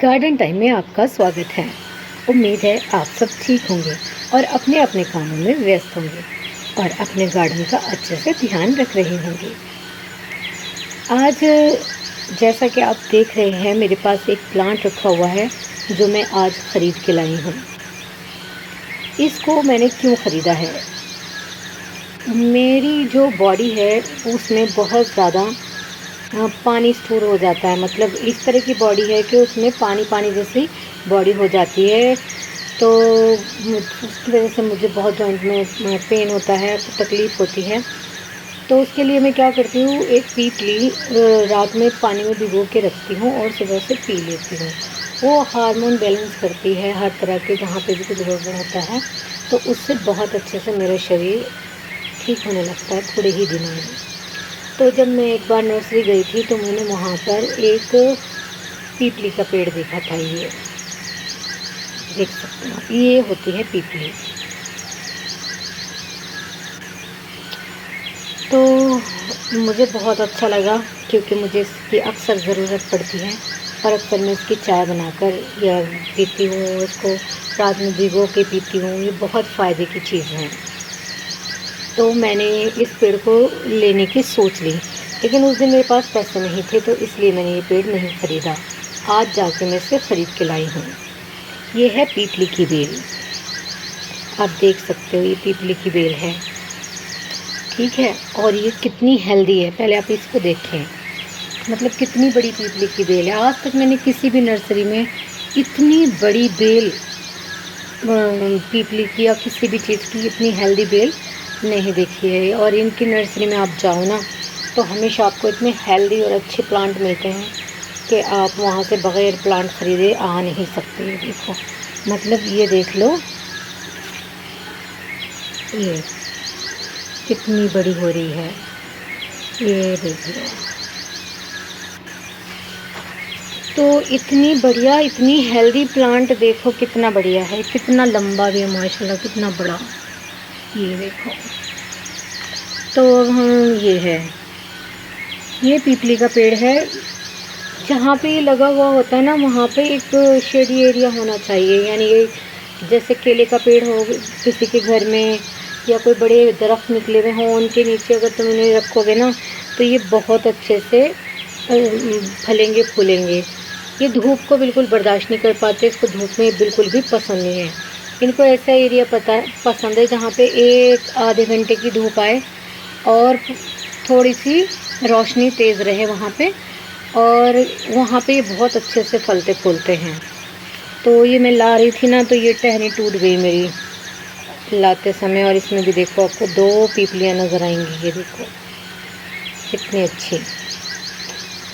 Garden time में आपका स्वागत है। उम्मीद है आप सब ठीक होंगे और अपने अपने कामों में व्यस्त होंगे और अपने गार्डन का अच्छे से ध्यान रख रहे होंगे। आज जैसा कि आप देख रहे हैं, मेरे पास एक प्लांट रखा हुआ है जो मैं आज ख़रीद के लाई हूँ। इसको मैंने क्यों ख़रीदा है? मेरी जो बॉडी है उसमें बहुत ज़्यादा पानी स्टोर हो जाता है। मतलब इस तरह की बॉडी है कि उसमें पानी पानी जैसी बॉडी हो जाती है। तो उसकी वजह से मुझे बहुत जॉइंट में पेन होता है, तो तकलीफ़ होती है। तो उसके लिए मैं क्या करती हूँ, एक पीपली रात में पानी में भिगो के रखती हूँ और सुबह से पी लेती हूँ। वो हार्मोन बैलेंस करती है हर तरह के, जहाँ पे भी कुछ गड़बड़ होता है तो उससे बहुत अच्छे से मेरा शरीर ठीक होने लगता है थोड़े ही दिनों में। तो जब मैं एक बार नर्सरी गई थी तो मैंने वहाँ पर एक पीपली का पेड़ देखा था। ये देख सकते हैं आप, ये होती है पीपली। तो मुझे बहुत अच्छा लगा क्योंकि मुझे इसकी अक्सर ज़रूरत पड़ती है और अक्सर मैं इसकी चाय बनाकर या पीती हूँ, इसको रात में भिगो के पीती हूँ। ये बहुत फ़ायदे की चीज़ है। तो मैंने इस पेड़ को लेने की सोच ली, लेकिन उस दिन मेरे पास पैसे नहीं थे, तो इसलिए मैंने ये पेड़ नहीं ख़रीदा। आज जाके मैं इसे ख़रीद के लाई हूँ। ये है पीपली की बेल। आप देख सकते हो, ये पीपली की बेल है, ठीक है। और ये कितनी हेल्दी है, पहले आप इसको देखें। मतलब कितनी बड़ी पीपली की बेल है। आज तक मैंने किसी भी नर्सरी में इतनी बड़ी बेल पीपली की या किसी भी चीज़ की इतनी हेल्दी बेल नहीं देखी है। और इनकी नर्सरी में आप जाओ ना, तो हमेशा आपको इतने हेल्दी और अच्छे प्लांट मिलते हैं कि आप वहाँ से बग़ैर प्लांट ख़रीदे आ नहीं सकते। ये देखो, मतलब ये देख लो, ये कितनी बड़ी हो रही है, ये देख लो। तो इतनी बढ़िया, इतनी हेल्दी प्लांट देखो कितना बढ़िया है, कितना लंबा भी है माशाल्लाह, कितना बड़ा। ये देखो, तो ये है, ये पीपली का पेड़ है। जहाँ पे ये लगा हुआ होता है ना, वहाँ पे एक शेडी एरिया होना चाहिए। यानी ये जैसे केले का पेड़ हो किसी के घर में, या कोई बड़े दरख्त निकले हुए हों, उनके नीचे अगर तुम इन्हें रखोगे ना, तो ये बहुत अच्छे से फलेंगे फूलेंगे। ये धूप को बिल्कुल बर्दाश्त नहीं कर पाते, इसको धूप में बिल्कुल भी पसंद नहीं है। इनको ऐसा एरिया पसंद है जहाँ पे 1-आधे घंटे की धूप आए और थोड़ी सी रोशनी तेज़ रहे वहाँ पे, और वहाँ पे ये बहुत अच्छे से फलते फूलते हैं। तो ये मैं ला रही थी ना, तो ये टहनी टूट गई मेरी लाते समय। और इसमें भी देखो, आपको 2 पीपलियाँ नज़र आएंगी। ये देखो कितनी अच्छी।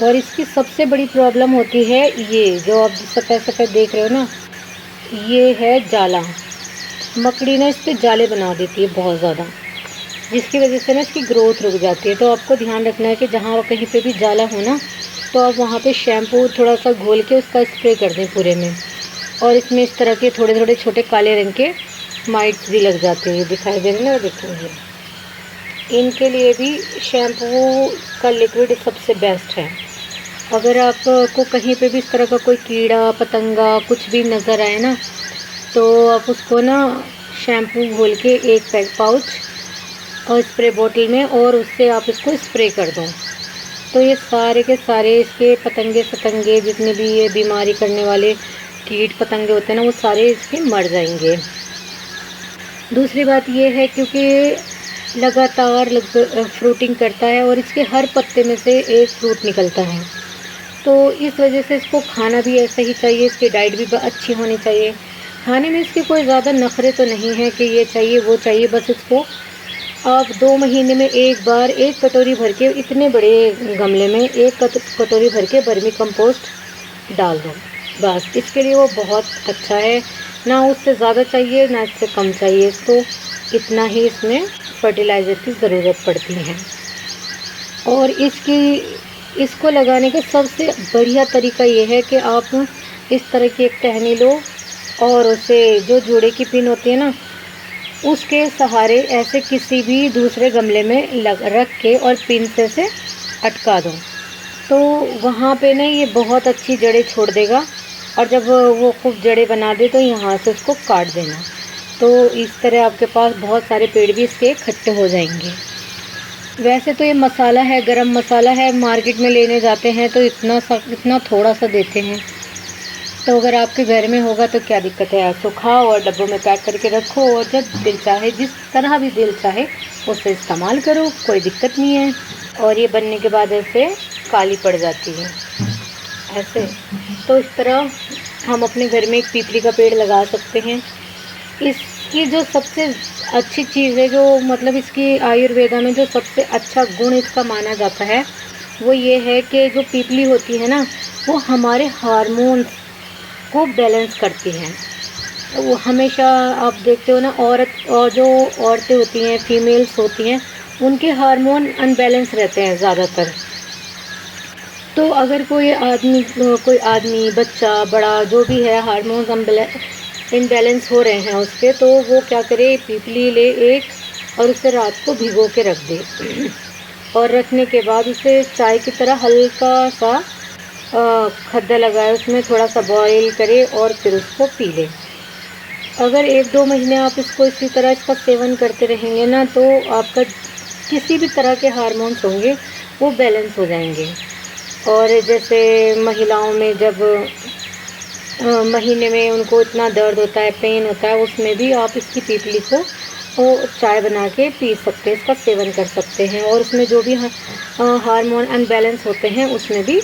और इसकी सबसे बड़ी प्रॉब्लम होती है ये जो आप सफ़ेद सफ़ेद देख रहे हो ना, ये है जाला। मकड़ी ना इस पर जाले बना देती है बहुत ज़्यादा, जिसकी वजह से ना इसकी ग्रोथ रुक जाती है। तो आपको ध्यान रखना है कि जहाँ कहीं पे भी जाला हो ना, तो आप वहाँ पे शैम्पू थोड़ा सा घोल के उसका स्प्रे कर दें पूरे में। और इसमें इस तरह के थोड़े थोड़े छोटे काले रंग के माइट्स भी लग जाते हैं, दिखाई दे रहे हैं ना, देखेंगे। इनके लिए भी शैम्पू का लिक्विड सबसे बेस्ट है। अगर आपको कहीं पे भी इस तरह का कोई कीड़ा पतंगा कुछ भी नज़र आए ना, तो आप उसको ना शैम्पू घोल के एक पैक पाउच और स्प्रे बोतल में, और उससे आप इसको स्प्रे कर दो, तो ये सारे के सारे इसके पतंगे सतंगे जितने भी ये बीमारी करने वाले कीट पतंगे होते हैं ना, वो सारे इसके मर जाएंगे। दूसरी बात ये है, क्योंकि लगातार फ्रूटिंग करता है और इसके हर पत्ते में से एक फ्रूट निकलता है, तो इस वजह से इसको खाना भी ऐसा ही चाहिए। इसकी डाइट भी अच्छी होनी चाहिए। खाने में इसके कोई ज़्यादा नखरे तो नहीं है कि ये चाहिए वो चाहिए। बस इसको आप 2 महीने में एक बार 1 कटोरी भर के, इतने बड़े गमले में 1 कटोरी भर के वर्मी कंपोस्ट डाल दो, बस। इसके लिए वो बहुत अच्छा है। ना उससे ज़्यादा चाहिए ना इससे कम चाहिए, इसको इतना ही इसमें फर्टिलाइज़र की ज़रूरत पड़ती है। और इसको लगाने का सबसे बढ़िया तरीका ये है कि आप इस तरह की एक टहनी लो और उसे, जो जोड़े की पिन होती है ना, उसके सहारे ऐसे किसी भी दूसरे गमले में रख के और पिन से अटका दो, तो वहाँ पे ना ये बहुत अच्छी जड़ें छोड़ देगा और जब वो खूब जड़ें बना दे तो यहाँ से उसको काट देना। तो इस तरह आपके पास बहुत सारे पेड़ भी इसके इकट्ठे हो जाएंगे। वैसे तो ये मसाला है, गरम मसाला है, मार्केट में लेने जाते हैं तो इतना थोड़ा सा देते हैं। तो अगर आपके घर में होगा तो क्या दिक्कत है, आप सुखाओ और डब्बों में पैक करके रखो और जब दिल चाहे, जिस तरह भी दिल चाहे उससे इस्तेमाल करो, कोई दिक्कत नहीं है। और ये बनने के बाद ऐसे काली पड़ जाती है ऐसे। तो इस तरह हम अपने घर में एक पीपली का पेड़ लगा सकते हैं। इसकी जो सबसे अच्छी चीज़ है, जो मतलब इसकी आयुर्वेदा में जो सबसे अच्छा गुण इसका माना जाता है, वो ये है कि जो पीपली होती है ना, वो हमारे हार्मोन्स को बैलेंस करती हैं। वो हमेशा आप देखते हो ना, जो औरतें होती हैं, फीमेल्स होती हैं, उनके हार्मोन अनबैलेंस रहते हैं ज़्यादातर। तो अगर कोई आदमी बच्चा बड़ा जो भी है, हार्मोन्स इनबैलेंस हो रहे हैं उसके, तो वो क्या करे, पीपली ले एक और उसे रात को भिगो के रख दे और रखने के बाद उसे चाय की तरह हल्का सा खद्दा लगाए, उसमें थोड़ा सा बॉईल करे और फिर उसको पी ले। अगर 1-2 महीने आप इसी तरह इसका सेवन करते रहेंगे ना, तो आपका किसी भी तरह के हार्मोन्स होंगे वो बैलेंस हो जाएंगे। और जैसे महिलाओं में जब महीने में उनको इतना दर्द होता है, पेन होता है, उसमें भी आप इसकी पीपली को चाय बना के पी सकते हैं, इसका सेवन कर सकते हैं। और उसमें जो भी हार्मोन अनबैलेंस होते हैं उसमें भी